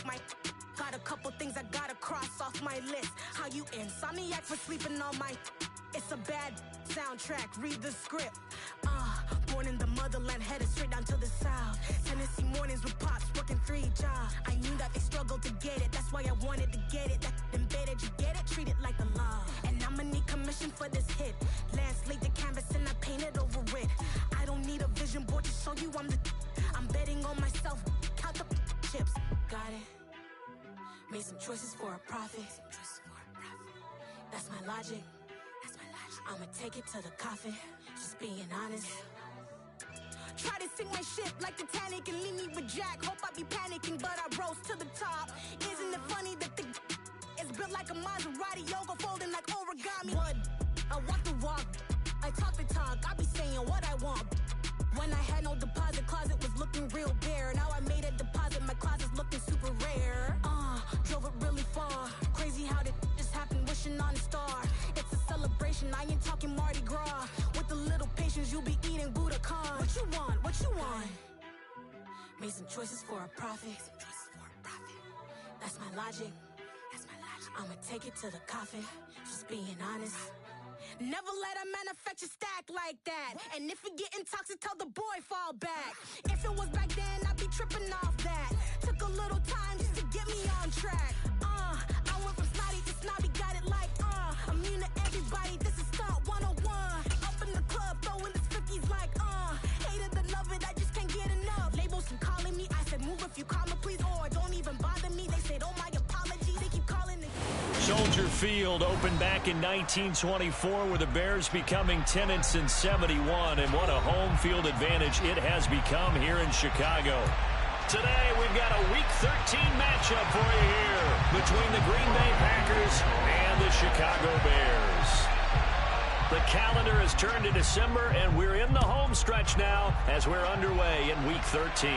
off my... Got a couple things I gotta cross off my list. How you insomniac for sleeping on my... It's a bad soundtrack, read the script. Born in the motherland, headed straight down to the south. Tennessee mornings with pops, working 3 jobs. I knew that they struggled to get it, that's why I wanted to get it. That embedded, you get it, treat it like the law. And I'ma need commission for this hit. Lance laid the canvas and I painted over it. I don't need a vision board to show you I'm betting on myself, count the chips. Got it. Made some choices for a profit. That's my logic. I'ma take it to the coffin, just being honest. Try to sink my ship like Titanic and leave me with Jack. Hope I be panicking, but I rose to the top. Isn't it funny that the is built like a Maserati, yoga folding like origami? What? I walk the walk, I talk the talk, I be saying what I want. When I had no deposit, closet was looking real bare. Now I made a deposit, my closet's looking super rare. Drove it really far. Crazy how did just happen, wishing on a star. It's a celebration, I ain't talking Mardi Gras. With a little patience, you'll be eating Budokan. What you want? What you want? Made some choices for a profit. That's my logic. I'ma take it to the coffin, just being honest. Never let a manufacture stack like that. And if it getting toxic, tell the boy fall back. If it was back then, I'd be tripping off that. Took a little time just to get me on track. I went from snotty to snobby, got it like immune to everybody, this is stunt 101. Up in the club, throwing the 50s like hated to love it, I just can't get enough. Labels keep calling me, I said move if you call me please, or don't even bother me. They said oh my apologies, they keep calling it. Soldier Field opened back in 1924 with the Bears becoming tenants in 71, and what a home field advantage it has become here in Chicago. Today we've got a Week 13 matchup for you here between the Green Bay Packers and the Chicago Bears. The calendar has turned to December, and we're in the home stretch now as we're underway in Week 13.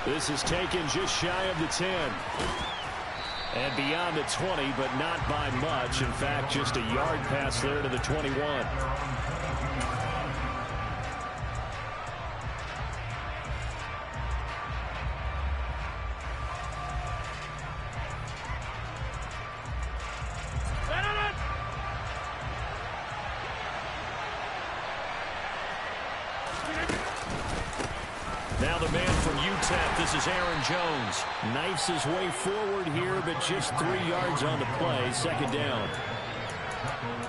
This is taken just shy of the 10. And beyond the 20, but not by much. In fact, just a yard pass there to the 21. Now the man from UTEP, this is Aaron Jones. Knifes his way forward here, but just 3 yards on the play, second down.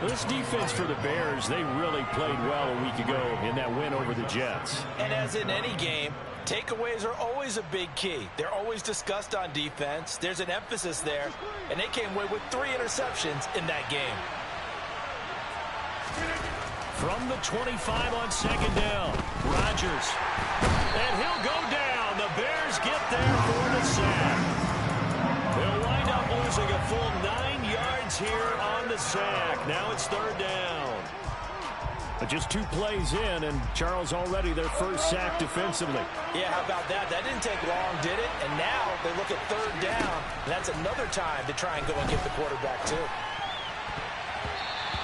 This defense for the Bears, they really played well a week ago in that win over the Jets. And as in any game, takeaways are always a big key. They're always discussed on defense. There's an emphasis there, and they came away with 3 interceptions in that game. From the 25 on second down, Rodgers. And he'll go down. The Bears get there for the sack. They'll wind up losing a full 9 yards here on the sack. Now it's third down. But just 2 plays in, and Charles already their first sack defensively. Yeah, how about that? That didn't take long, did it? And now they look at third down, and that's another time to try and go and get the quarterback too.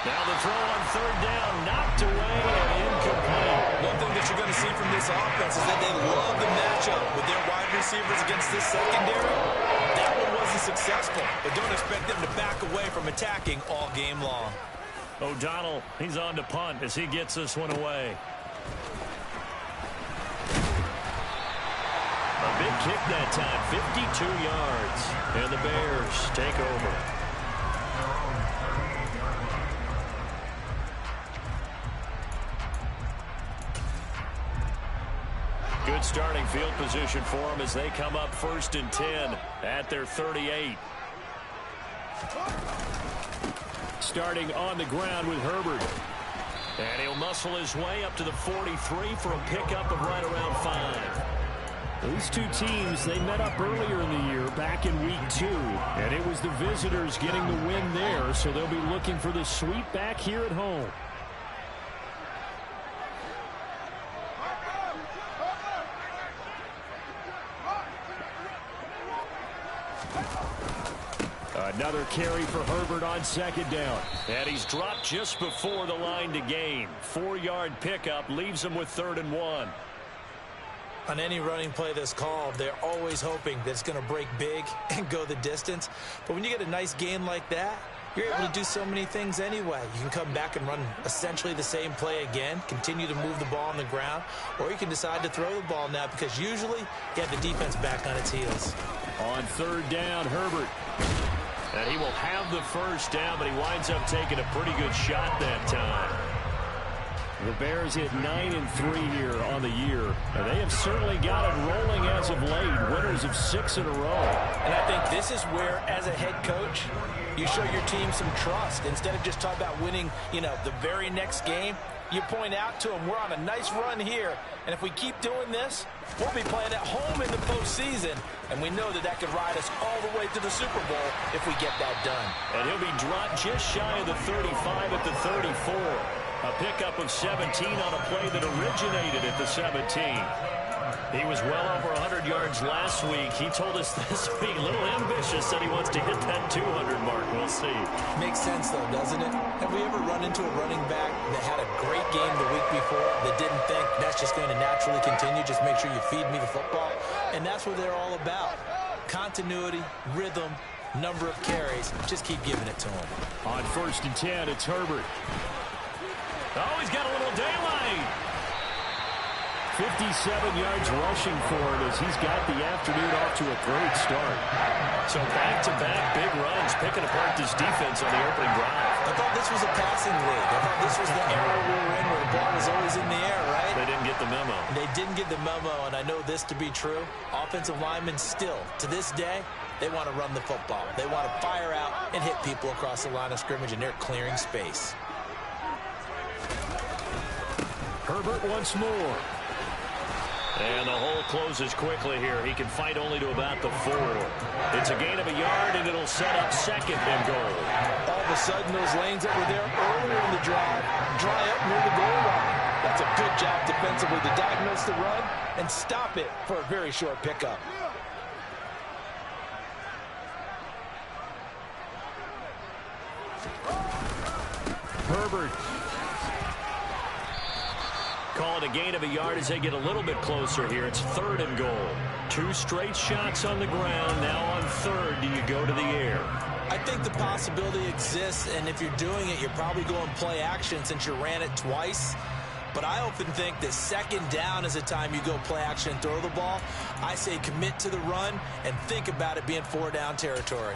Now the throw on third down, knocked away and incomplete. One thing that you're going to see from this offense is that they love the matchup with their wide receivers against this secondary. That one wasn't successful, but don't expect them to back away from attacking all game long. O'Donnell, he's on to punt as he gets this one away. A big kick that time, 52 yards. And the Bears take over. Good starting field position for them as they come up 1st and 10 at their 38. Starting on the ground with Herbert. And he'll muscle his way up to the 43 for a pickup of right around 5. These 2 teams, they met up earlier in the year, back in week 2. And it was the visitors getting the win there, so they'll be looking for the sweep back here at home. Another carry for Herbert on second down. And he's dropped just before the line to gain. 4-yard pickup leaves him with 3rd and 1. On any running play that's called, they're always hoping that it's going to break big and go the distance. But when you get a nice gain like that, you're able to do so many things anyway. You can come back and run essentially the same play again, continue to move the ball on the ground, or you can decide to throw the ball now because usually you have the defense back on its heels. On third down, Herbert. And he will have the first down, but he winds up taking a pretty good shot that time. The Bears hit 9-3 here on the year, and they have certainly got it rolling as of late. Winners of 6 in a row. And I think this is where, as a head coach, you show your team some trust. Instead of just talking about winning, the very next game, you point out to them, we're on a nice run here, and if we keep doing this, we'll be playing at home in the postseason, and we know that could ride us all the way to the Super Bowl if we get that done. And he'll be dropped just shy of the 35 at the 34. A pickup of 17 on a play that originated at the 17. He was well over 100 yards last week. He told us this week, a little ambitious, that he wants to hit that 200 mark. We'll see. Makes sense, though, doesn't it? Have we ever run into a running back that had a great game the week before that didn't think that's just going to naturally continue? Just make sure you feed me the football. And that's what they're all about. Continuity, rhythm, number of carries. Just keep giving it to him. On 1st and 10, it's Herbert. Oh, he's got a little daylight. 57 yards rushing for it as he's got the afternoon off to a great start. So back-to-back big runs, picking apart this defense on the opening drive. I thought this was a passing league. I thought this was the era we were in where the ball was always in the air, right? They didn't get the memo. They didn't get the memo, and I know this to be true. Offensive linemen still, to this day, they want to run the football. They want to fire out and hit people across the line of scrimmage, and they're clearing space. Herbert once more. And the hole closes quickly here. He can fight only to about the 4. It's a gain of a yard, and it'll set up 2nd and goal. All of a sudden, those lanes that were there earlier in the drive dry up near the goal line. That's a good job defensively to diagnose the run and stop it for a very short pickup. Herbert. Call it a gain of a yard as they get a little bit closer here. It's 3rd and goal. 2 straight shots on the ground. Now on 3rd, do you go to the air? I think the possibility exists, and if you're doing it, you're probably going play action since you ran it twice. But I often think that 2nd down is a time you go play action and throw the ball. I say commit to the run and think about it being 4-down territory.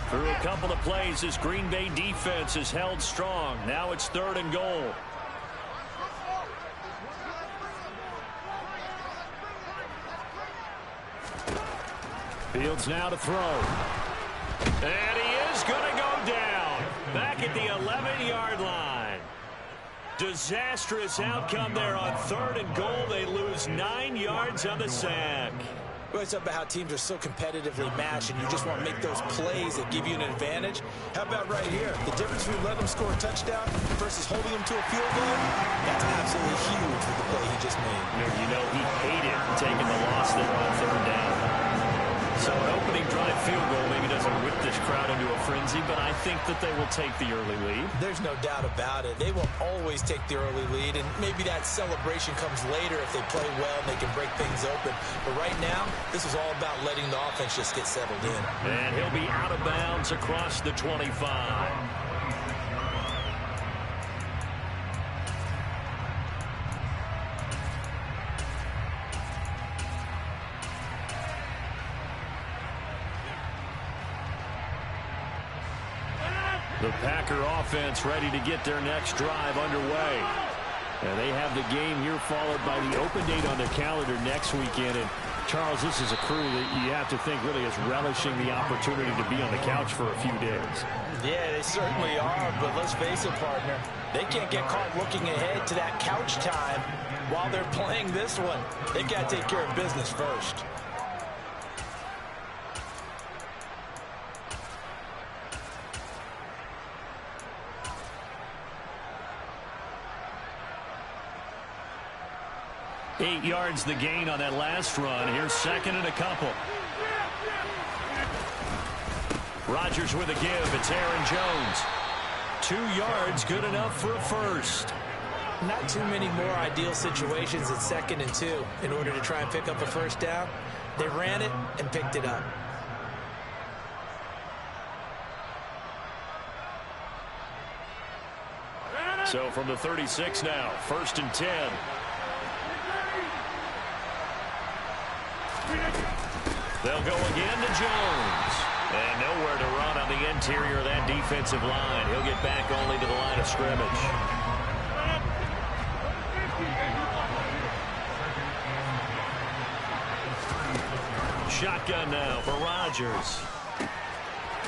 Through a couple of plays, this Green Bay defense is held strong. Now it's 3rd and goal. Fields now to throw. And he is going to go down. Back at the 11-yard line. Disastrous outcome there on 3rd and goal. They lose 9 yards on the sack. We always talk about how teams are so competitively matched and you just want to make those plays that give you an advantage. How about right here? The difference between letting them score a touchdown versus holding them to a field goal, that's absolutely huge with the play he just made. You know he hated taking the loss there on 3rd down. So an opening drive field goal maybe doesn't whip this crowd into a frenzy, but I think that they will take the early lead. There's no doubt about it. They will always take the early lead, and maybe that celebration comes later if they play well and they can break things open. But right now, this is all about letting the offense just get settled in. And he'll be out of bounds across the 25. The Packer offense ready to get their next drive underway. And they have the game here followed by the open date on their calendar next weekend. And Charles, this is a crew that you have to think really is relishing the opportunity to be on the couch for a few days. Yeah, they certainly are, but let's face it, partner. They can't get caught looking ahead to that couch time while they're playing this one. They've got to take care of business first. Eight yards the gain on that last run. Here's 2nd and a couple. Rodgers with a give. It's Aaron Jones. 2 yards, good enough for a first. Not too many more ideal situations at 2nd and 2 in order to try and pick up a first down. They ran it and picked it up. So from the 36 now, 1st and 10. They'll go again to Jones. And nowhere to run on the interior of that defensive line. He'll get back only to the line of scrimmage. Shotgun now for Rodgers.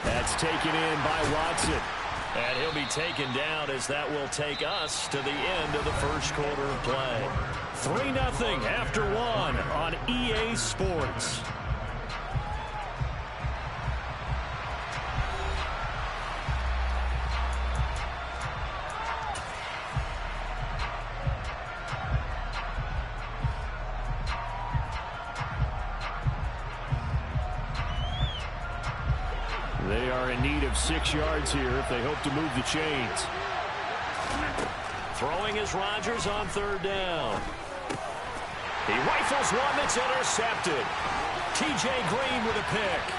That's taken in by Watson. And he'll be taken down as that will take us to the end of the first quarter of play. 3-0 after 1 on EA Sports. They are in need of 6 yards here if they hope to move the chains. Throwing is Rodgers on 3rd down. He rifles one that's intercepted. T.J. Green with a pick.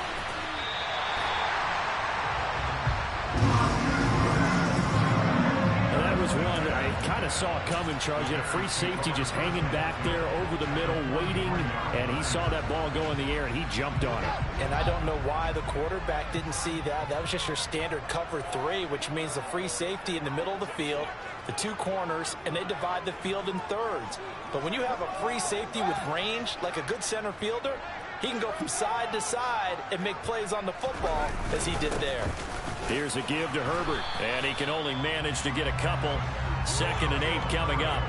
That was one that I kind of saw coming, Charles. He had a free safety just hanging back there over the middle, waiting, and he saw that ball go in the air, and he jumped on it. And I don't know why the quarterback didn't see that. That was just your standard cover 3, which means the free safety in the middle of the field, the 2 corners, and they divide the field in thirds. But when you have a free safety with range, like a good center fielder, he can go from side to side and make plays on the football as he did there. Here's a give to Herbert, and he can only manage to get a couple. 2nd and 8 coming up.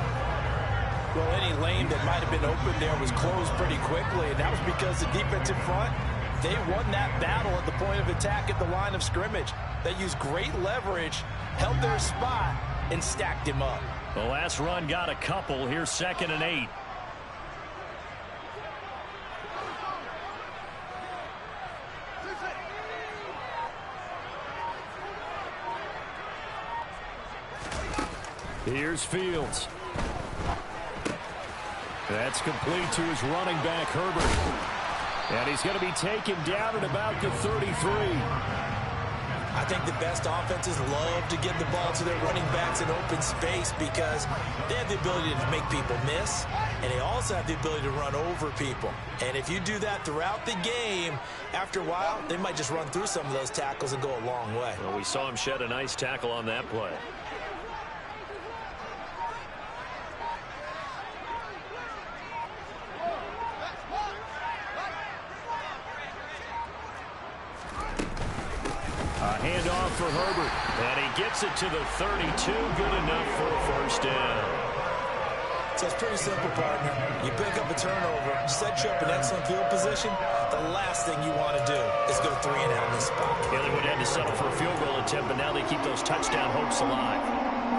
Well, any lane that might have been open there was closed pretty quickly, and that was because the defensive front, they won that battle at the point of attack at the line of scrimmage. They used great leverage, held their spot, and stacked him up. The last run got a couple. Here's 2nd and 8. Here's Fields. That's complete to his running back, Herbert. And he's going to be taken down at about the 33. I think the best offenses love to give the ball to their running backs in open space because they have the ability to make people miss, and they also have the ability to run over people. And if you do that throughout the game, after a while, they might just run through some of those tackles and go a long way. Well, we saw him shed a nice tackle on that play. Handoff for Herbert, and he gets it to the 32. Good enough for a first down. So it's pretty simple, partner. You pick up a turnover, set you up in excellent field position. The last thing you want to do is go 3 and out in this spot. Yeah, they would have had to settle for a field goal attempt, but now they keep those touchdown hopes alive.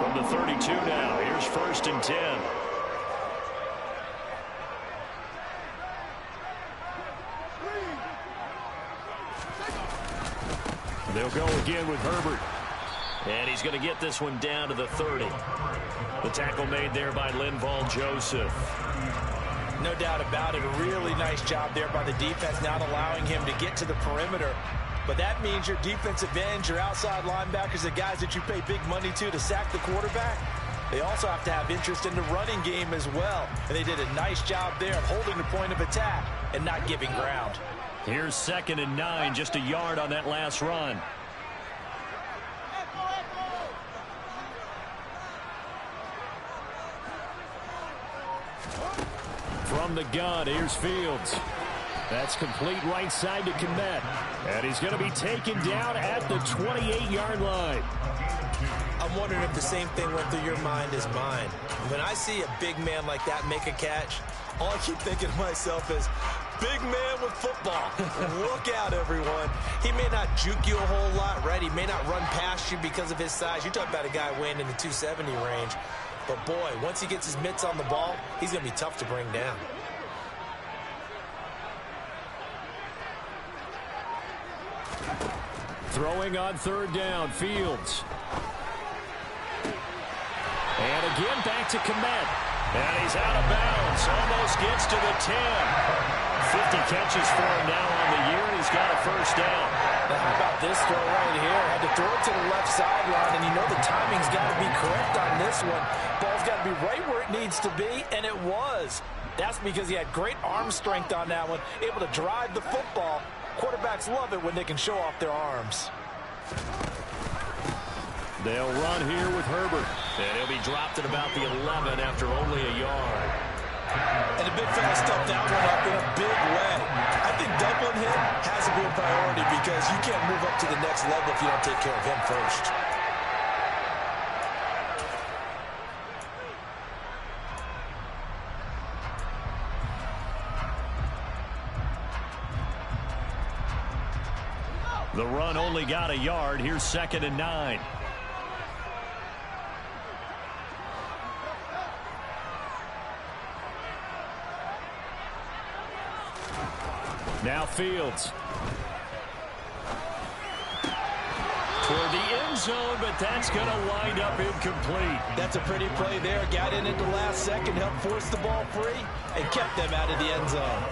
From the 32 now, here's 1st and 10. They'll go again with Herbert. And he's going to get this one down to the 30. The tackle made there by Linval Joseph. No doubt about it. A really nice job there by the defense, not allowing him to get to the perimeter. But that means your defensive ends, your outside linebackers, the guys that you pay big money to sack the quarterback, they also have to have interest in the running game as well. And they did a nice job there of holding the point of attack and not giving ground. Here's 2nd and 9, just a yard on that last run. From the gun, here's Fields. That's complete right side to Kmet. And he's going to be taken down at the 28-yard line. I'm wondering if the same thing went through your mind as mine. When I see a big man like that make a catch, all I keep thinking to myself is, big man with football. Look out, everyone. He may not juke you a whole lot, right? He may not run past you because of his size. You're talking about a guy weighing in the 270 range. But, boy, once he gets his mitts on the ball, he's going to be tough to bring down. Throwing on 3rd down, Fields. And again, back to Komet. And he's out of bounds. Almost gets to the 10. 50 catches for him now on the year, and he's got a first down. Now, how about this throw right here? Had to throw it to the left sideline, and you know the timing's got to be correct on this one. Ball's got to be right where it needs to be, and it was. That's because he had great arm strength on that one, able to drive the football. Quarterbacks love it when they can show off their arms. They'll run here with Herbert. And he'll be dropped at about the 11 after only a yard. And the big fella stuffed that one up in a big way. I think doubling him has to be a priority because you can't move up to the next level if you don't take care of him first. The run only got a yard. Here's 2nd and 9. Now Fields. Toward the end zone, but that's going to wind up incomplete. That's a pretty play there. Got in at the last second, helped force the ball free, and kept them out of the end zone.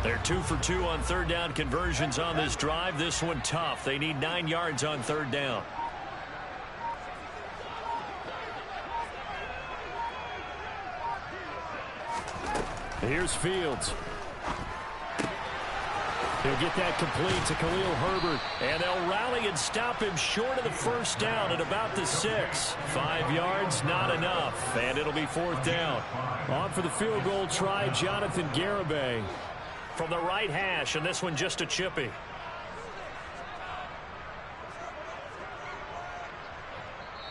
They're 2 for 2 on third down conversions on this drive. This one tough. They need 9 yards on third down. Here's Fields. He'll get that complete to Khalil Herbert. And they'll rally and stop him short of the first down at about the 6. 5 yards, not enough. And it'll be 4th down. On for the field goal try, Jonathan Garibay. From the right hash, and this one just a chippy.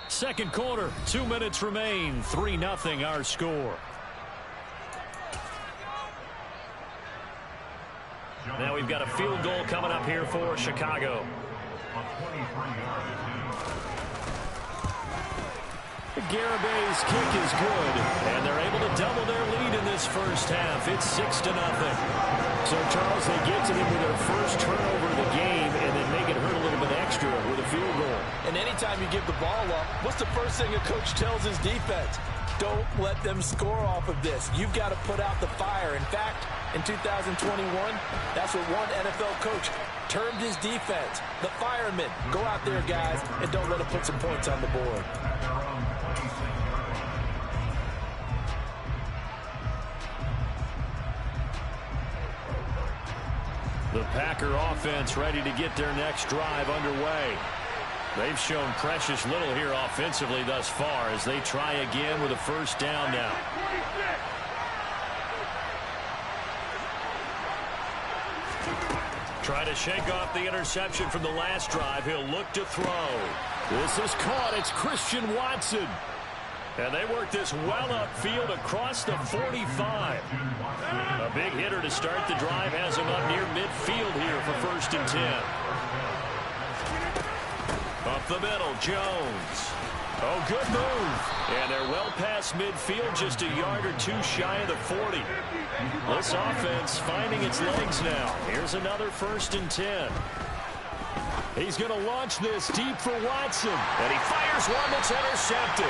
Second quarter, 2 minutes remain. 3-0 our score. Now we've got a field goal coming up here for Chicago. Garibay's kick is good, and they're able to double their lead in this first half. It's 6-0. So, Charles, they get to them with their first turnover of the game and then make it hurt a little bit extra with a field goal. And anytime you give the ball up, what's the first thing a coach tells his defense? Don't let them score off of this. You've got to put out the fire. In fact, in 2021, that's what one NFL coach termed his defense. The firemen. Go out there, guys, and don't let them put some points on the board. The Packer offense ready to get their next drive underway. They've shown precious little here offensively thus far as they try again with a first down now. Try to shake off the interception from the last drive. He'll look to throw. This is caught. It's Christian Watson. And they work this well upfield across the 45. A big hitter to start the drive has him up near midfield here for 1st and 10. Up the middle, Jones. Oh, good move. And they're well past midfield, just a yard or 2 shy of the 40. This offense finding its legs now. Here's another 1st and 10. He's going to launch this deep for Watson. And he fires one that's intercepted.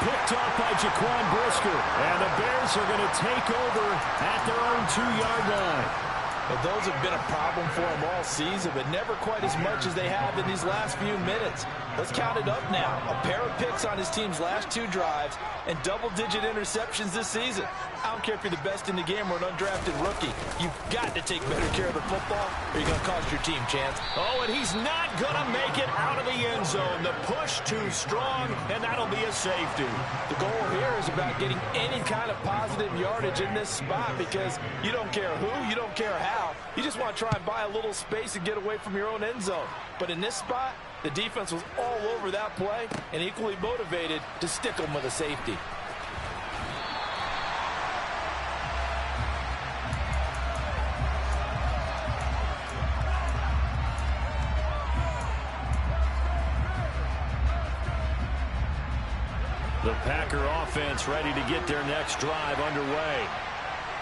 Picked off by Jaquan Brisker. And the Bears are going to take over at their own 2-yard line. Well, those have been a problem for them all season, but never quite as much as they have in these last few minutes. Let's count it up now. A pair of picks on his team's last 2 drives and double-digit interceptions this season. I don't care if you're the best in the game or an undrafted rookie. You've got to take better care of the football or you're going to cost your team, Chance. Oh, and he's not going to make it out of the end zone. The push too strong, and that'll be a safety. The goal here is about getting any kind of positive yardage in this spot because you don't care who, you don't care how. You just want to try and buy a little space and get away from your own end zone. But in this spot, the defense was all over that play and equally motivated to stick them with a safety. offense ready to get their next drive underway.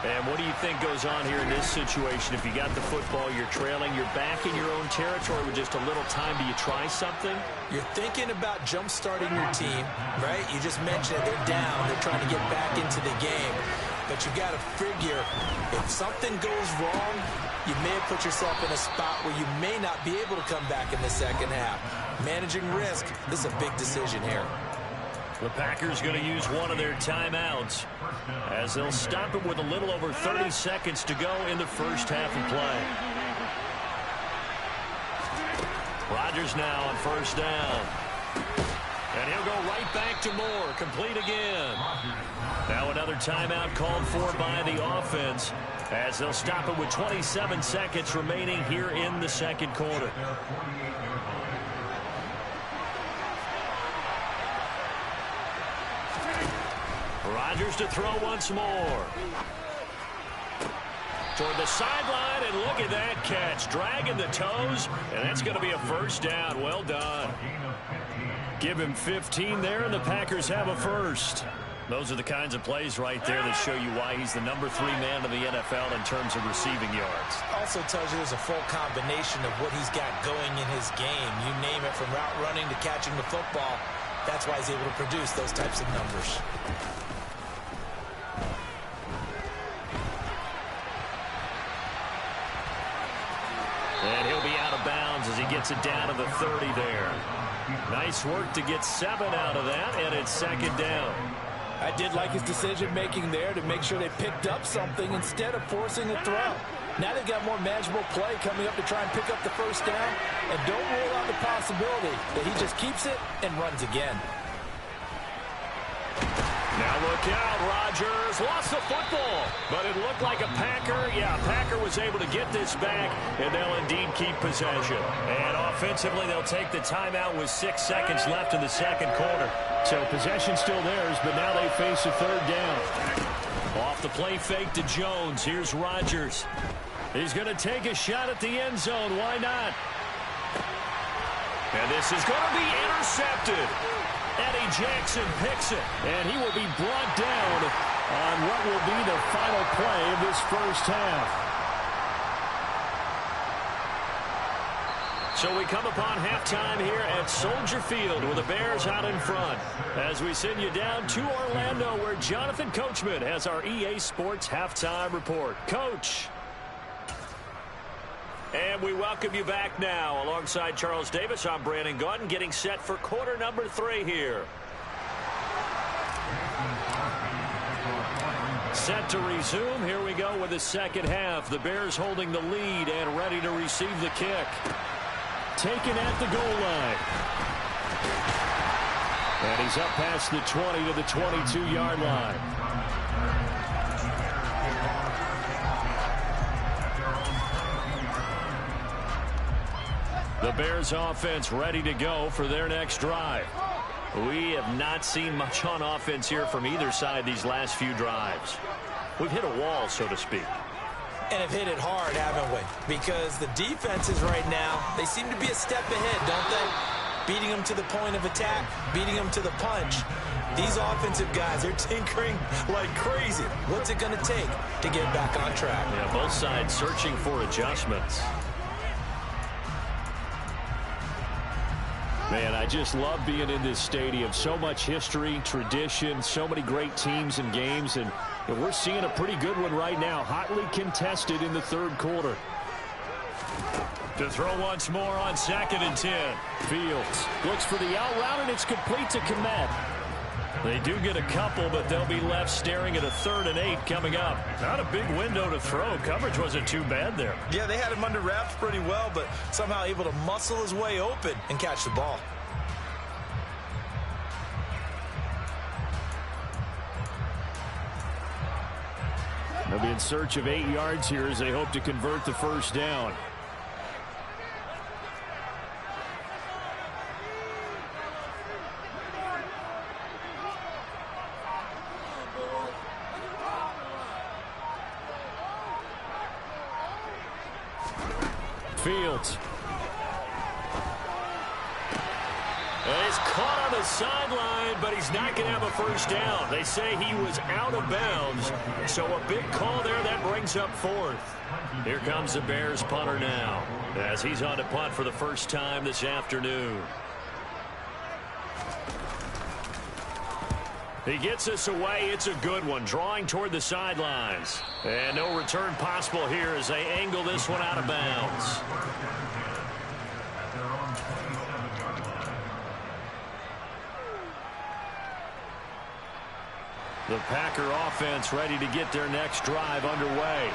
And what do you think goes on here in this situation? If you got the football, you're trailing, you're back in your own territory with just a little time. Do you try something? You're thinking about jump-starting your team, right? You just mentioned it. They're down. They're trying to get back into the game. But you got to figure, if something goes wrong, you may have put yourself in a spot where you may not be able to come back in the second half. Managing risk, this is a big decision here. The Packers going to use one of their timeouts as they'll stop it with a little over 30 seconds to go in the first half of play. Rodgers now on first down. And he'll go right back to Moore. Complete again. Now another timeout called for by the offense as they'll stop it with 27 seconds remaining here in the second quarter. Rodgers to throw once more. Toward the sideline, and look at that catch. Dragging the toes, and that's going to be a first down. Well done. Give him 15 there, and the Packers have a first. Those are the kinds of plays right there that show you why he's the #3 man in the NFL in terms of receiving yards. Also tells you there's a full combination of what he's got going in his game. You name it, from route running to catching the football. That's why he's able to produce those types of numbers. And he'll be out of bounds as he gets it down to the 30 there. Nice work to get 7 out of that, and it's second down. I did like his decision-making there to make sure they picked up something instead of forcing a throw. Now they've got more manageable play coming up to try and pick up the first down, and don't rule out the possibility that he just keeps it and runs again. Now look out, Rodgers lost the football, but it looked like a Packer. Yeah, Packer was able to get this back, and they'll indeed keep possession. And offensively, they'll take the timeout with 6 seconds left in the second quarter. So possession still theirs, but now they face a third down. Off the play fake to Jones. Here's Rodgers. He's going to take a shot at the end zone. Why not? And this is going to be intercepted. Eddie Jackson picks it, and he will be brought down on what will be the final play of this first half. So we come upon halftime here at Soldier Field with the Bears out in front as we send you down to Orlando where Jonathan Coachman has our EA Sports halftime report. Coach. And we welcome you back now. Alongside Charles Davis, I'm Brandon Gunn, getting set for quarter number 3 here. Set to resume. Here we go with the second half. The Bears holding the lead and ready to receive the kick. Taken at the goal line. And he's up past the 20 to the 22-yard line. The Bears offense ready to go for their next drive. We have not seen much on offense here from either side these last few drives. We've hit a wall, so to speak. And have hit it hard, haven't we? Because the defenses right now, they seem to be a step ahead, don't they? Beating them to the point of attack, beating them to the punch. These offensive guys, they're tinkering like crazy. What's it going to take to get back on track? Yeah, both sides searching for adjustments. Man, I just love being in this stadium. So much history, tradition, so many great teams and games, and we're seeing a pretty good one right now. Hotly contested in the third quarter. To throw once more on 2nd and 10. Fields looks for the out route, and it's complete to Kmet. They do get a couple, but they'll be left staring at a 3rd and 8 coming up. Not a big window to throw. Coverage wasn't too bad there. Yeah, they had him under wraps pretty well, but somehow able to muscle his way open and catch the ball. They'll be in search of 8 yards here as they hope to convert the first down. Fields. He's caught on the sideline, but he's not going to have a first down. They say he was out of bounds, so a big call there that brings up fourth. Here comes the Bears punter now, as he's on to punt for the first time this afternoon. He gets us away. It's a good one, drawing toward the sidelines. And no return possible here as they angle this one out of bounds. The Packer offense ready to get their next drive underway.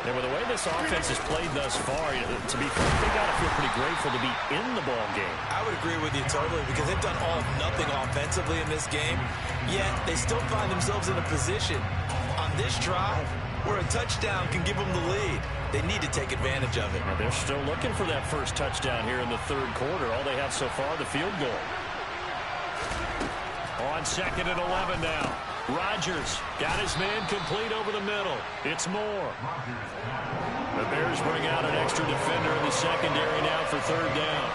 And with the way this offense has played thus far, to be fair, they got to feel pretty grateful to be in the ball game. I would agree with you totally because they've done all of nothing offensively in this game, yet they still find themselves in a position on this drive where a touchdown can give them the lead. They need to take advantage of it. Now they're still looking for that first touchdown here in the third quarter. All they have so far, the field goal. On 2nd and 11 now. Rodgers got his man complete over the middle. It's Moore. The Bears bring out an extra defender in the secondary now for third down.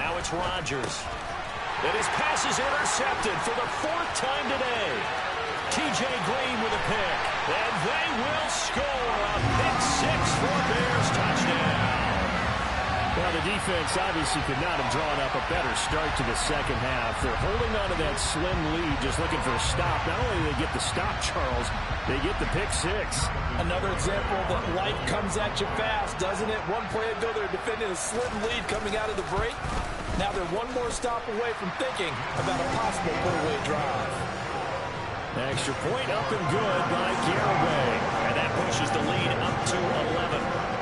Now it's Rodgers. And his pass is intercepted for the 4th time today. T.J. Green with a pick. And they will score a pick 6 for Bears touchdown. Well, the defense obviously could not have drawn up a better start to the second half. They're holding on to that slim lead, just looking for a stop. Not only do they get the stop, Charles, they get the pick 6. Another example that life comes at you fast, doesn't it? One play ago, they're defending a slim lead coming out of the break. Now they're one more stop away from thinking about a possible put-away drive. Extra point up and good by Garraway. And that pushes the lead up to 11.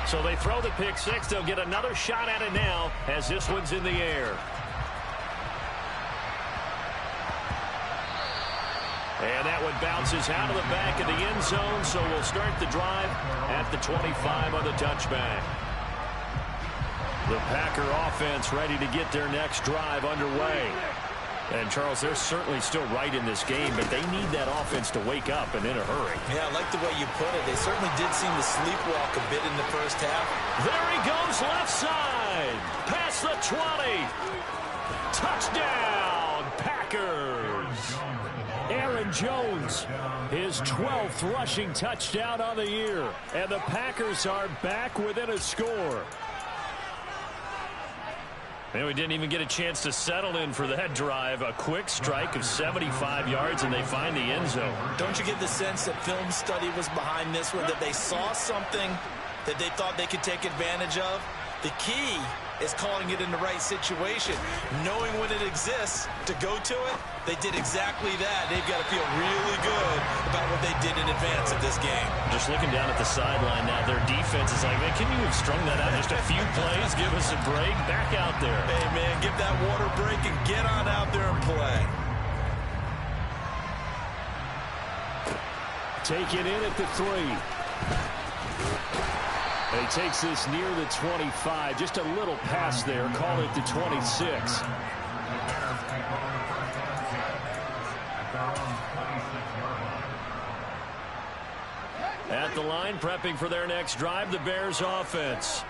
So they throw the pick 6. They'll get another shot at it now as this one's in the air. And that one bounces out of the back of the end zone, so we'll start the drive at the 25 on the touchback. The Packer offense ready to get their next drive underway. And, Charles, they're certainly still right in this game, but they need that offense to wake up and in a hurry. Yeah, I like the way you put it. They certainly did seem to sleepwalk a bit in the first half. There he goes left side. Past the 20. Touchdown, Packers. Aaron Jones, his 12th rushing touchdown on the year. And the Packers are back within a score. And we didn't even get a chance to settle in for that drive. A quick strike of 75 yards, and they find the end zone. Don't you get the sense that film study was behind this one, that they saw something that they thought they could take advantage of? The key is calling it in the right situation, knowing when it exists to go to it. They did exactly that. They've got to feel really good about what they did in advance of this game. Just looking down at the sideline now, their defense is like, man, can you have strung that out just a few plays? Give us a break. Back out there. Hey, man, give that water break and get on out there and play. Take it in at the 3. And he takes this near the 25. Just a little pass there. Call it the 26. At the line, prepping for their next drive, the Bears offense.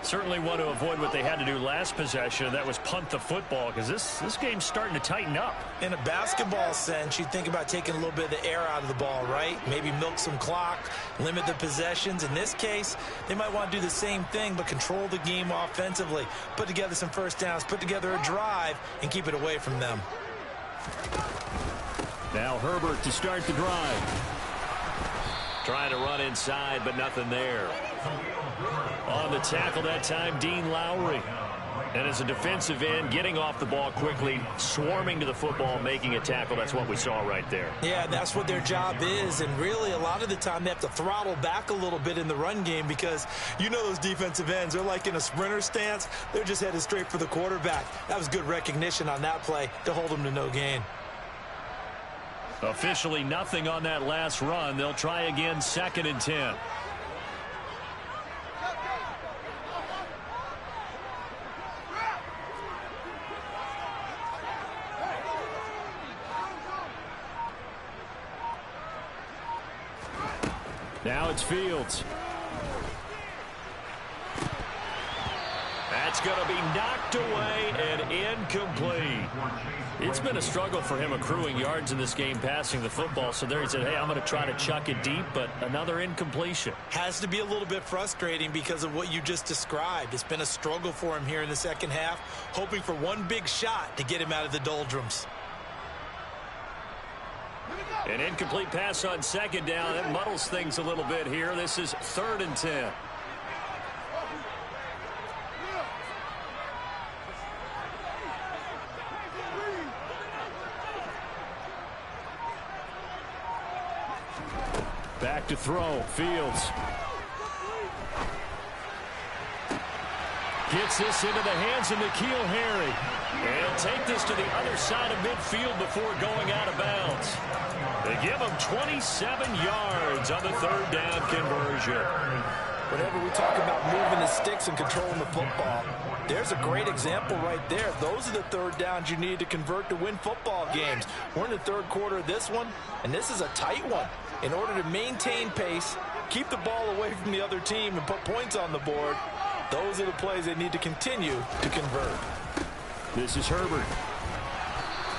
Certainly want to avoid what they had to do last possession. That was punt the football, because this game's starting to tighten up. In a basketball sense, you think about taking a little bit of the air out of the ball, right? Maybe milk some clock, limit the possessions. In this case, they might want to do the same thing, but control the game offensively. Put together some first downs, put together a drive, and keep it away from them. Now Herbert to start the drive. Trying to run inside, but nothing there. On the tackle that time, Dean Lowry. And as a defensive end, getting off the ball quickly, swarming to the football, making a tackle. That's what we saw right there. Yeah, that's what their job is. And really, a lot of the time, they have to throttle back a little bit in the run game because you know those defensive ends, they're like in a sprinter stance. They're just headed straight for the quarterback. That was good recognition on that play to hold them to no gain. Officially nothing on that last run. They'll try again, 2nd and 10. Now it's Fields. That's going to be knocked away and incomplete. It's been a struggle for him accruing yards in this game passing the football. So there he said, hey, I'm going to try to chuck it deep, but another incompletion. Has to be a little bit frustrating because of what you just described. It's been a struggle for him here in the second half, hoping for one big shot to get him out of the doldrums. An incomplete pass on second down. That muddles things a little bit here. This is 3rd and 10. Back to throw. Fields. Gets this into the hands of N'Keal Harry. And take this to the other side of midfield before going out of bounds. They give him 27 yards on the 3rd down conversion. Whenever we talk about moving the sticks and controlling the football, there's a great example right there. Those are the 3rd downs you need to convert to win football games. We're in the 3rd quarter of this one, and this is a tight one. In order to maintain pace, keep the ball away from the other team, and put points on the board, those are the plays they need to continue to convert. This is Herbert.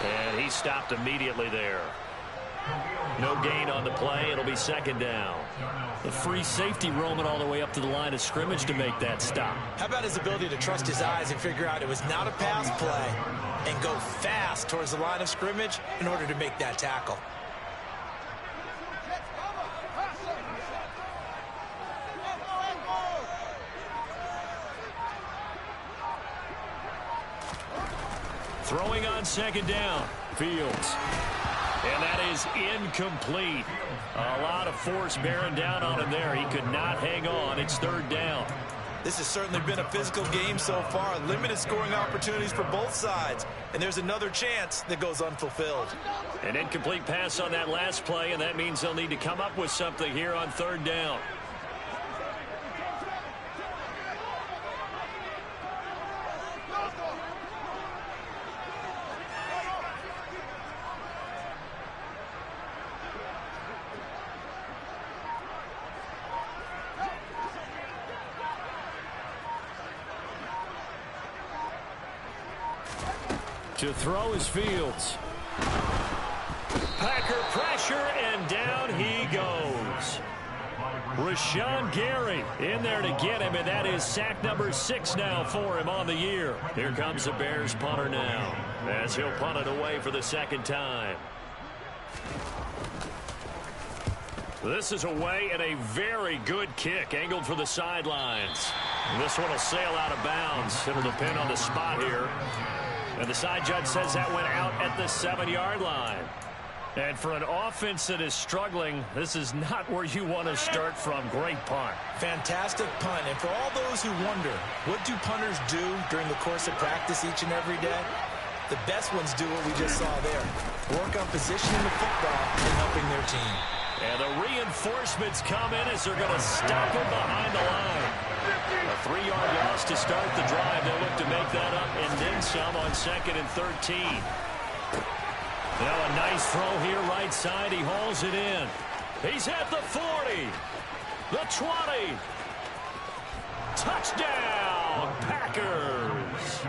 And he stopped immediately there. No gain on the play. It'll be 2nd down. The free safety roaming all the way up to the line of scrimmage to make that stop. How about his ability to trust his eyes and figure out it was not a pass play and go fast towards the line of scrimmage in order to make that tackle? Throwing on 2nd down. Fields. And that is incomplete. A lot of force bearing down on him there. He could not hang on. It's 3rd down. This has certainly been a physical game so far. Limited scoring opportunities for both sides. And there's another chance that goes unfulfilled. An incomplete pass on that last play, and that means they'll need to come up with something here on 3rd down. To throw is Fields. Packer pressure, and down he goes. Rashawn Gary in there to get him, and that is sack number 6 now for him on the year. Here comes the Bears punter now, as he'll punt it away for the 2nd time. This is away, and a very good kick angled for the sidelines. This one will sail out of bounds. It'll depend on the spot here. And the side judge says that went out at the 7-yard line. And for an offense that is struggling, this is not where you want to start from. Great punt. Fantastic punt. And for all those who wonder, what do punters do during the course of practice each and every day? The best ones do what we just saw there. Work on positioning the football and helping their team. And the reinforcements come in as they're going to stop him behind the line. A 3-yard loss to start the drive. They look to make that up and then some on 2nd and 13. Now a nice throw here right side. He hauls it in. He's at the 40. The 20. Touchdown, Packers.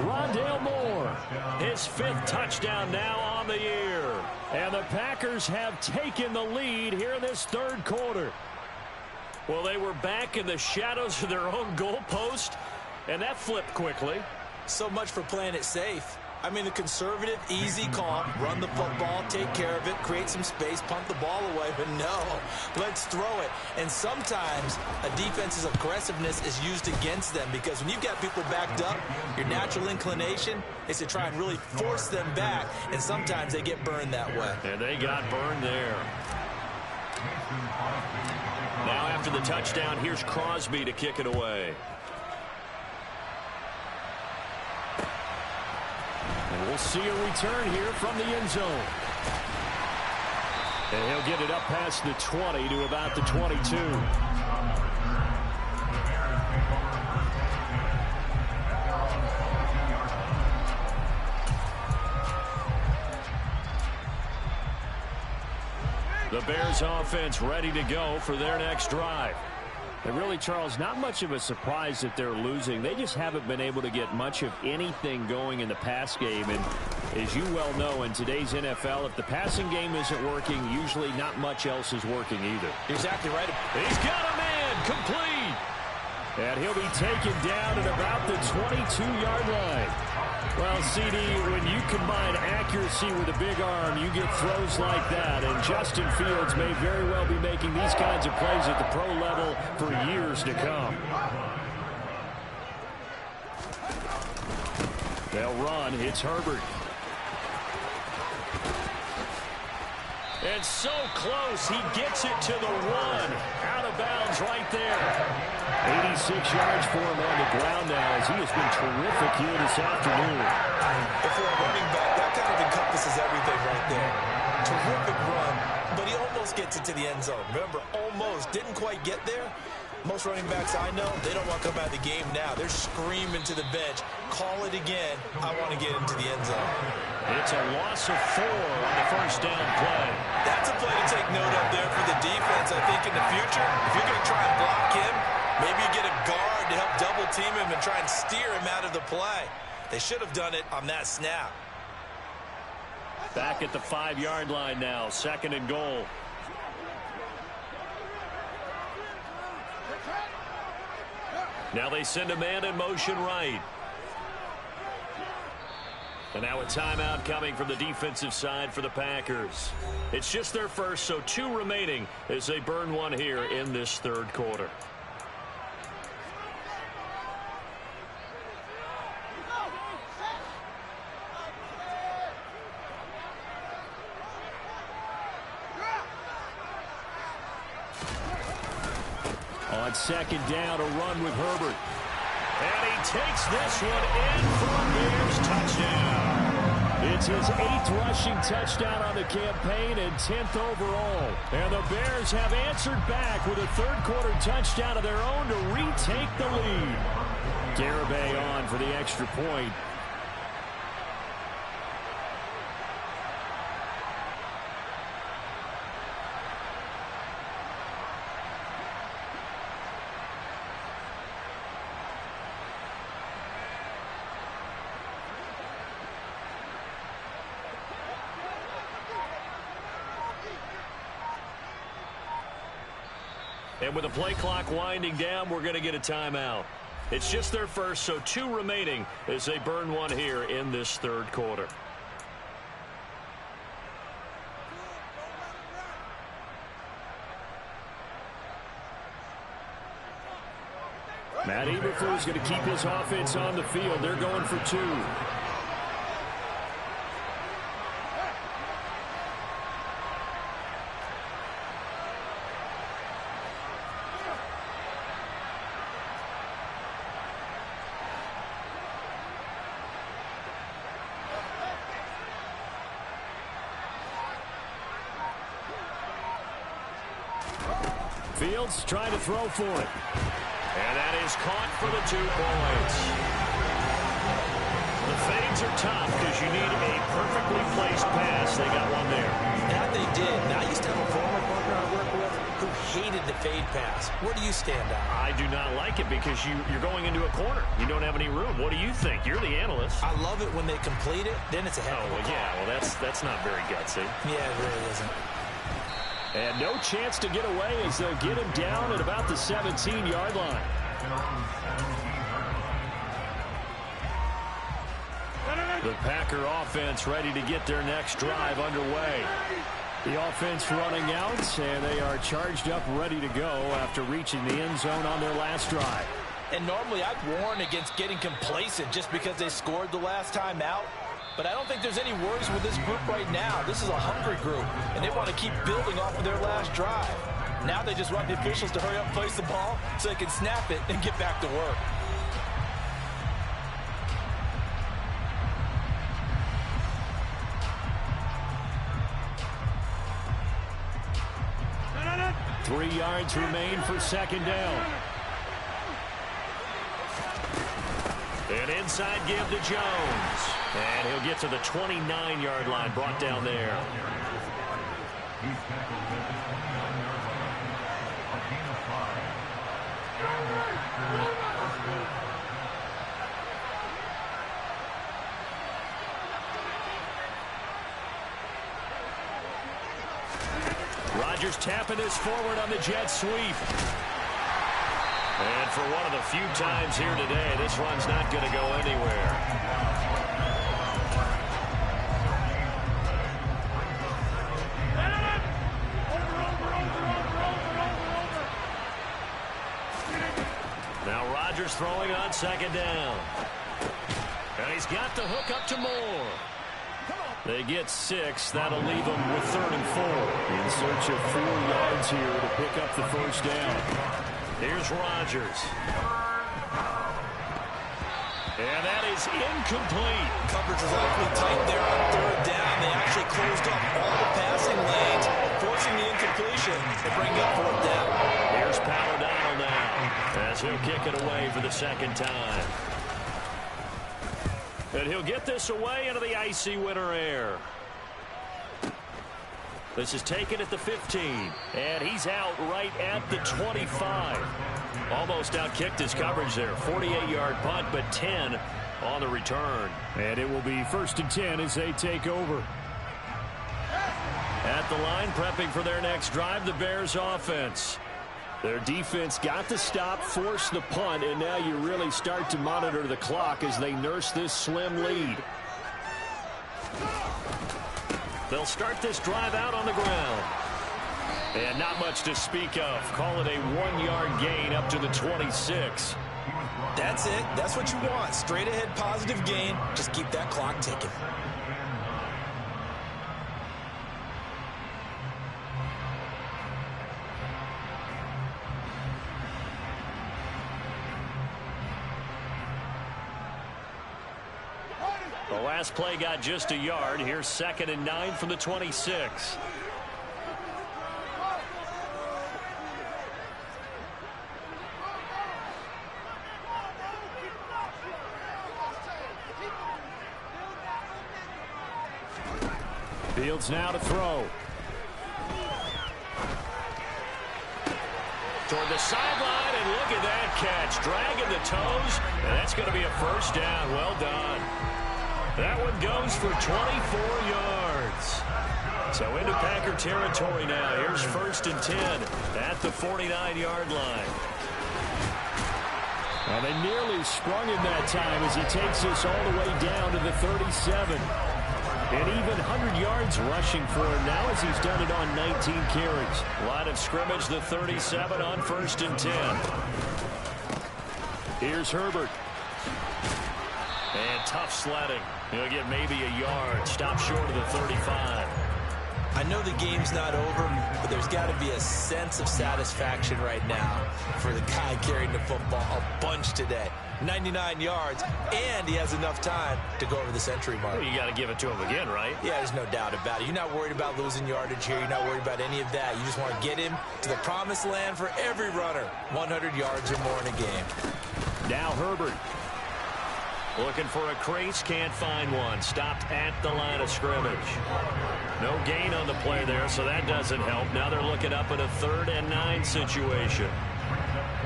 Rondale Moore, his 5th touchdown now on the year. And the Packers have taken the lead here in this 3rd quarter. Well, they were back in the shadows of their own goalpost, and that flipped quickly. So much for playing it safe. I mean, the conservative, easy call, run the football, take care of it, create some space, punt the ball away. But no, let's throw it. And sometimes a defense's aggressiveness is used against them because when you've got people backed up, your natural inclination is to try and really force them back, and sometimes they get burned that way. And they got burned there. Now after the touchdown, here's Crosby to kick it away. And we'll see a return here from the end zone. And he'll get it up past the 20 to about the 22. The Bears offense ready to go for their next drive. And really, Charles, not much of a surprise that they're losing. They just haven't been able to get much of anything going in the pass game. And as you well know, in today's NFL, if the passing game isn't working, usually not much else is working either. Exactly right. He's got a man complete. And he'll be taken down at about the 22-yard line. Well, CD, when you combine accuracy with a big arm, you get throws like that. And Justin Fields may very well be making these kinds of plays at the pro level for years to come. They'll run. It's Herbert. And so close, he gets it to the 1. Out of bounds right there. 86 yards for him on the ground now as he has been terrific here this afternoon. If you're a running back, that kind of encompasses everything right there. Terrific run, but he almost gets it to the end zone. Remember, almost. Didn't quite get there. Most running backs I know, they don't want to come out of the game now. They're screaming to the bench, call it again. I want to get into the end zone. It's a loss of 4 on the first down play. That's a play to take note of there for the defense, I think, in the future. If you're going to try and block him, maybe you get a guard to help double-team him and try and steer him out of the play. They should have done it on that snap. Back at the 5-yard line now, 2nd and goal. Now they send a man in motion right. And now a timeout coming from the defensive side for the Packers. It's just their first, so 2 remaining as they burn one here in this third quarter. On 2nd down, a run with Herbert. And he takes this one in for a Bears touchdown. It's his 8th rushing touchdown on the campaign and 10th overall. And the Bears have answered back with a third-quarter touchdown of their own to retake the lead. Garibay on for the extra point. And with the play clock winding down, we're going to get a timeout. It's just their first, so 2 remaining as they burn one here in this third quarter. Matt Eberflus is going to keep his offense on the field. They're going for 2. Fields trying to throw for it. And that is caught for the 2 points. The fades are tough because you need a perfectly placed pass. They got one there. That they did. Now, I used to have a former partner I worked with who hated the fade pass. Where do you stand on? I do not like it because you're going into a corner. You don't have any room. What do you think? You're the analyst. I love it when they complete it. Then it's a heck of a call. Yeah. Well, that's not very gutsy. Yeah, it really isn't. And no chance to get away as they'll get him down at about the 17-yard line. The Packer offense ready to get their next drive underway. The offense running out, and they are charged up, ready to go after reaching the end zone on their last drive. And normally I'd warn against getting complacent just because they scored the last time out. But I don't think there's any worries with this group right now. This is a hungry group, and they want to keep building off of their last drive. Now they just want the officials to hurry up and place the ball so they can snap it and get back to work. Three yards remain for 2nd down. An inside give to Jones. And he'll get to the 29-yard line, brought down there. Rodgers tapping this forward on the jet sweep. And for one of the few times here today, this run's not going to go anywhere. Now Rodgers throwing on second down. And he's got the hook up to Moore. They get 6. That'll leave them with 3rd and 4. In search of 4 yards here to pick up the first down. Here's Rodgers. And that is incomplete. Coverage is awfully tight there on 3rd down. They actually closed up all the passing lanes, forcing the incompletion to bring up 4th down. Here's Paladino now as he'll kick it away for the second time. And he'll get this away into the icy winter air. This is taken at the 15. And he's out right at the 25. Almost outkicked his coverage there. 48-yard punt, but 10 on the return. And it will be 1st and 10 as they take over. At the line, prepping for their next drive, the Bears offense. Their defense got the stop, forced the punt, and now you really start to monitor the clock as they nurse this slim lead. They'll start this drive out on the ground. And not much to speak of. Call it a 1-yard gain up to the 26. That's it. That's what you want. Straight ahead positive gain. Just keep that clock ticking. The last play got just a yard. Here's 2nd and 9 from the 26. Fields now to throw. Toward the sideline, and look at that catch. Dragging the toes, and that's going to be a first down. Well done. That one goes for 24 yards. So into Packer territory now. Here's 1st and 10 at the 49-yard line. Well, they nearly sprung him that time as he takes us all the way down to the 37. And even 100 yards rushing for him now as he's done it on 19 carries. Line of scrimmage, the 37 on 1st and 10. Here's Herbert. And tough sledding. He'll get maybe a yard. Stop short of the 35. I know the game's not over, but there's got to be a sense of satisfaction right now for the guy carrying the football a bunch today. 99 yards, and he has enough time to go over the century mark. Well, you got to give it to him again, right? Yeah, there's no doubt about it. You're not worried about losing yardage here. You're not worried about any of that. You just want to get him to the promised land for every runner. 100 yards or more in a game. Now Herbert. Looking for a crease, can't find one. Stopped at the line of scrimmage. No gain on the play there, so that doesn't help. Now they're looking up at a 3rd and 9 situation.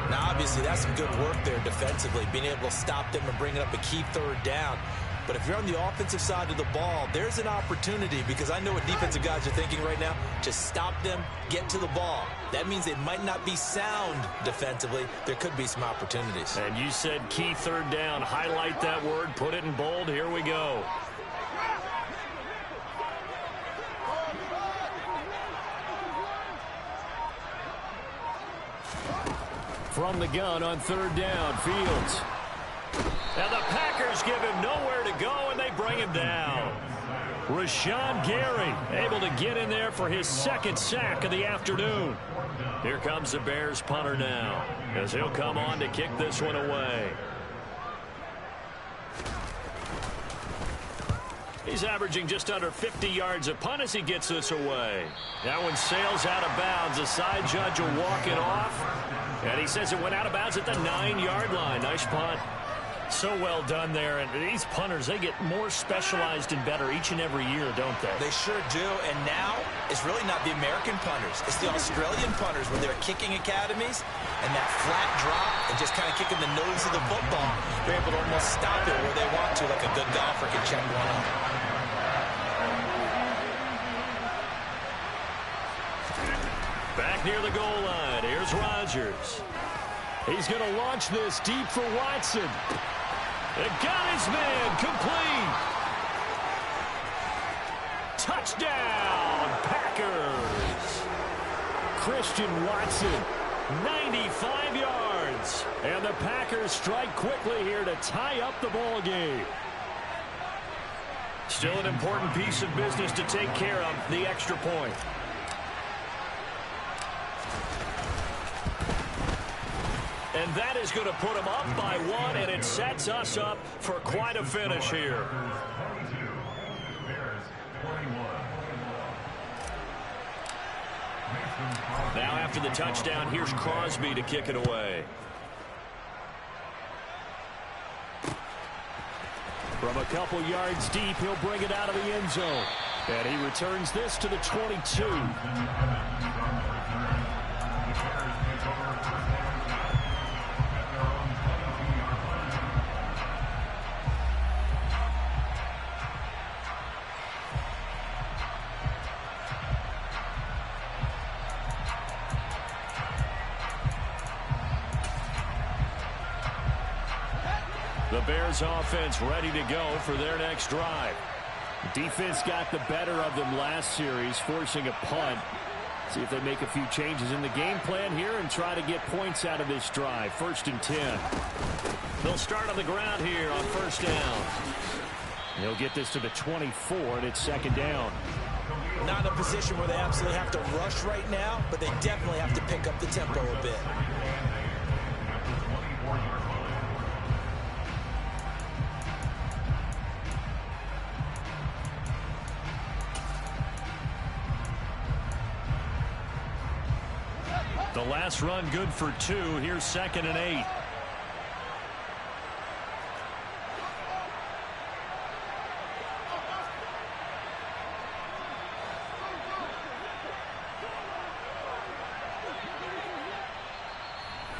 Now, obviously, that's some good work there defensively, being able to stop them and bring up a key 3rd down. But if you're on the offensive side of the ball, there's an opportunity, because I know what defensive guys are thinking right now. Just stop them, get to the ball. That means they might not be sound defensively. There could be some opportunities. And you said key 3rd down. Highlight that word, put it in bold. Here we go. From the gun on 3rd down, Fields. And the Packers give him nowhere to go, and they bring him down. Rashawn Gary able to get in there for his 2nd sack of the afternoon. Here comes the Bears punter now, as he'll come on to kick this one away. He's averaging just under 50 yards a punt as he gets this away. That one sails out of bounds. The side judge will walk it off. And he says it went out of bounds at the 9-yard line. Nice punt. So well done there. And these punters, they get more specialized and better each and every year, don't they? They sure do. And now it's really not the American punters. It's the Australian punters where they're kicking academies. And that flat drop and just kind of kicking the nose of the football, they're able to almost stop it where they want to, like a good golfer can check one up. Back near the goal line. Here's Rodgers. He's going to launch this deep for Watson. It got his man complete. Touchdown, Packers. Christian Watson, 95 yards. And the Packers strike quickly here to tie up the ball game. Still an important piece of business to take care of, the extra point. And that is going to put them up by one, and it sets us up for quite a finish here. Now after the touchdown, here's Crosby to kick it away. From a couple yards deep, he'll bring it out of the end zone. And he returns this to the 22. The Bears offense ready to go for their next drive. Defense got the better of them last series, forcing a punt. See if they make a few changes in the game plan here and try to get points out of this drive. 1st and 10. They'll start on the ground here on 1st down. They'll get this to the 24, and it's 2nd down. Not in a position where they absolutely have to rush right now, but they definitely have to pick up the tempo a bit. The last run good for 2. Here's 2nd and 8.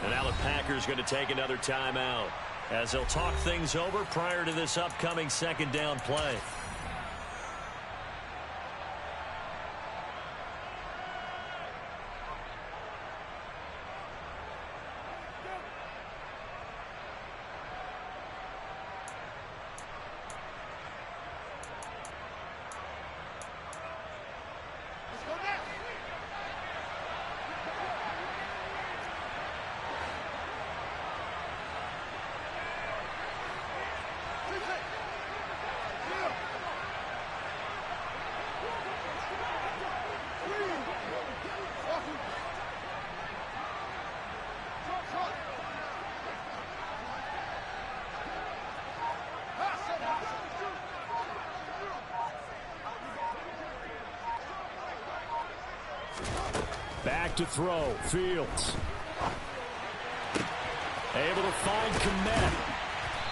And now the Packers going to take another timeout as they'll talk things over prior to this upcoming 2nd down play. Back to throw. Fields. Able to find Kmet.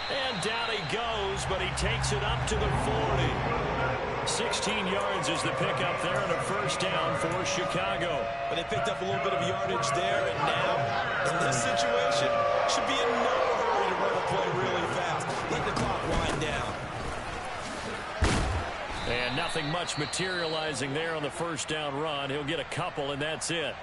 And down he goes, but he takes it up to the 40. 16 yards is the pickup there and a 1st down for Chicago. But they picked up a little bit of yardage there, and now, in this situation, should be in no hurry to run the play really fast. Let the clock wind down. And nothing much materializing there on the 1st down run. He'll get a couple, and that's it.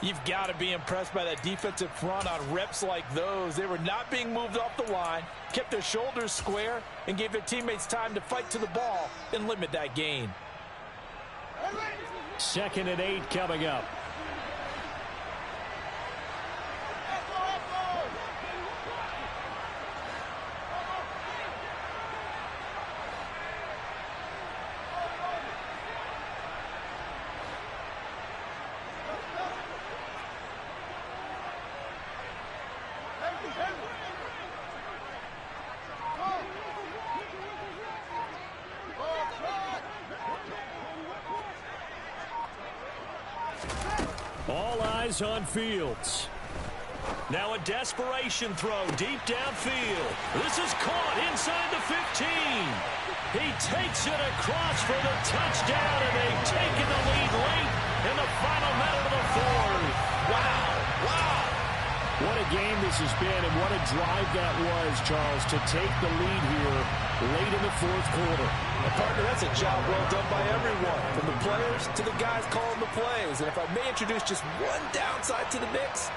You've got to be impressed by that defensive front on reps like those. They were not being moved off the line, kept their shoulders square, and gave their teammates time to fight to the ball and limit that gain. 2nd and 8 coming up. All eyes on Fields. Now a desperation throw deep downfield. This is caught inside the 15. He takes it across for the touchdown, and they've taken the lead late in the final minute of the fourth. Wow. Wow. What a game this has been, and what a drive that was, Charles, to take the lead here late in the fourth quarter. And partner, that's a job well done by everyone, from the players to the guys calling the plays. And if I may introduce just one downside to the mix,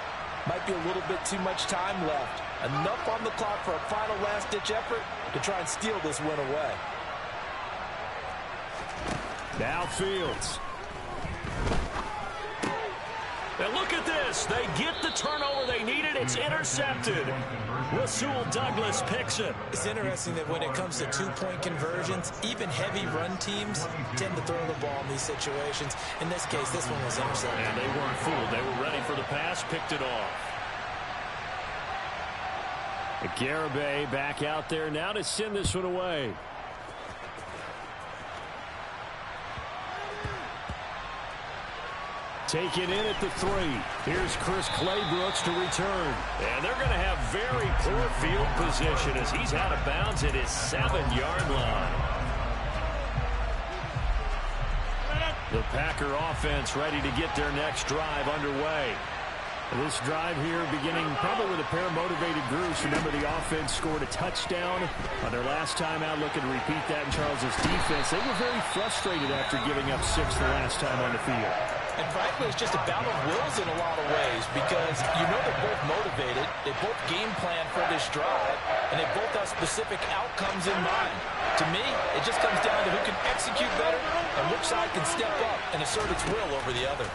might be a little bit too much time left. Enough on the clock for a final last-ditch effort to try and steal this win away. Now Fields. And look at this. They get the turnover they needed. It's intercepted. Rasul Douglas picks it. It's interesting that when it comes to two-point conversions, even heavy run teams tend to throw the ball in these situations. In this case, this one was intercepted. And they weren't fooled. They were ready for the pass, picked it off. Garibay back out there now to send this one away. Taken in at the 3. Here's Chris Claybrooks to return. And they're going to have very poor field position as he's out of bounds at his 7-yard line. The Packer offense ready to get their next drive underway. This drive here beginning probably with a pair of motivated groups. Remember, the offense scored a touchdown on their last time out, looking to repeat that in Charles's defense. They were very frustrated after giving up 6 the last time on the field. And frankly, it's just a battle of wills in a lot of ways because you know they're both motivated, they both game plan for this drive, and they both have specific outcomes in mind. To me, it just comes down to who can execute better and which side can step up and assert its will over the other.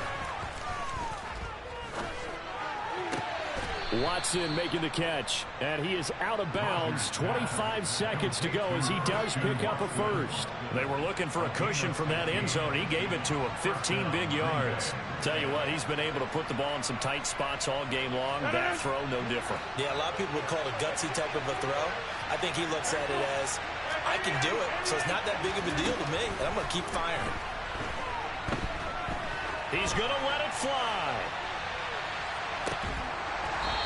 Watson making the catch, and he is out of bounds. 25 seconds to go as he does pick up a first. They were looking for a cushion from that end zone. He gave it to him. 15 big yards. Tell you what, he's been able to put the ball in some tight spots all game long. That throw, no different. Yeah, a lot of people would call it a gutsy type of a throw. I think he looks at it as, I can do it, so it's not that big of a deal to me, and I'm going to keep firing. He's going to let it fly.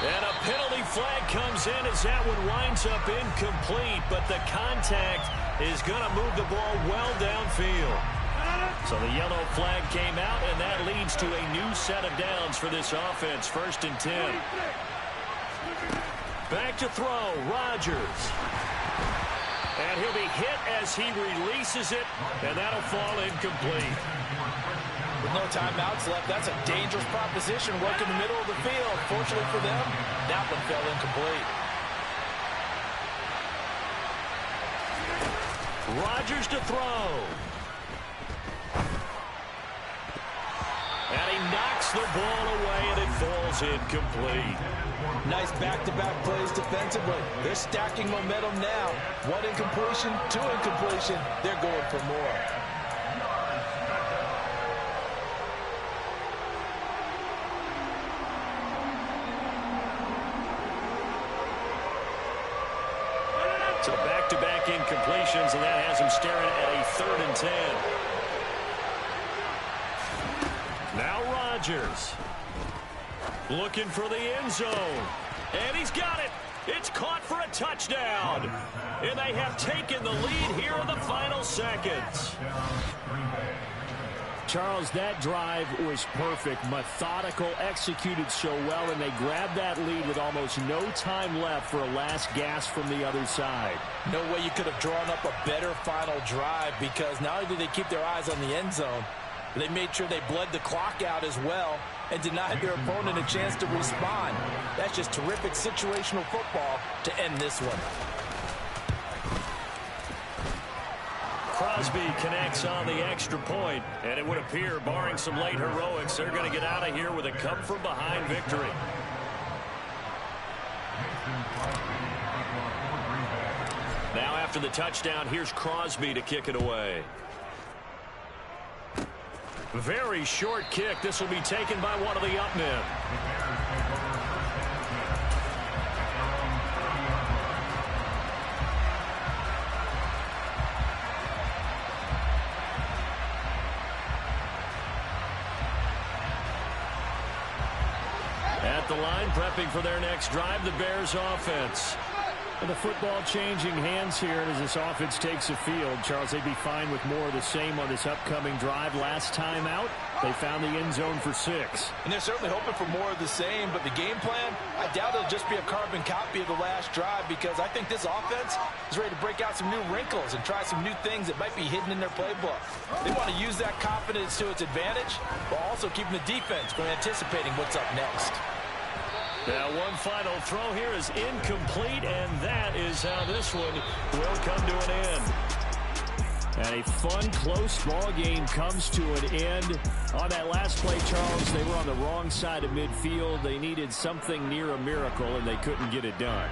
And a penalty flag comes in as that one winds up incomplete, but the contact is going to move the ball well downfield. So the yellow flag came out, and that leads to a new set of downs for this offense. 1st and 10. Back to throw, Rodgers. And he'll be hit as he releases it, and that'll fall incomplete. With no timeouts left, that's a dangerous proposition. Work in the middle of the field. Fortunately for them, that one fell incomplete. Rodgers to throw. And he knocks the ball away, and it falls incomplete. Nice back-to-back plays defensively. They're stacking momentum now. 1 incompletion, 2 incompletion. They're going for more. So back-to-back incompletions, and that has him staring at a 3rd and 10. Now Rodgers. Looking for the end zone. And he's got it. It's caught for a touchdown. And they have taken the lead here in the final seconds. Charles, that drive was perfect, methodical, executed so well, and they grabbed that lead with almost no time left for a last gasp from the other side. No way you could have drawn up a better final drive because not only did they keep their eyes on the end zone, they made sure they bled the clock out as well and denied their opponent a chance to respond. That's just terrific situational football to end this one. Crosby connects on the extra point, and it would appear, barring some late heroics, they're going to get out of here with a come-from-behind victory. Now after the touchdown, here's Crosby to kick it away. Very short kick. This will be taken by one of the up men. the line, prepping for their next drive, the Bears offense. And the football changing hands here as this offense takes the field. Charles, they'd be fine with more of the same on this upcoming drive. Last time out, they found the end zone for 6. And they're certainly hoping for more of the same, but the game plan, I doubt it'll just be a carbon copy of the last drive, because I think this offense is ready to break out some new wrinkles and try some new things that might be hidden in their playbook. They want to use that confidence to its advantage while also keeping the defense from anticipating what's up next. Now, one final throw here is incomplete, and that is how this one will come to an end. And a fun, close ball game comes to an end. On that last play, Charles, they were on the wrong side of midfield. They needed something near a miracle, and they couldn't get it done.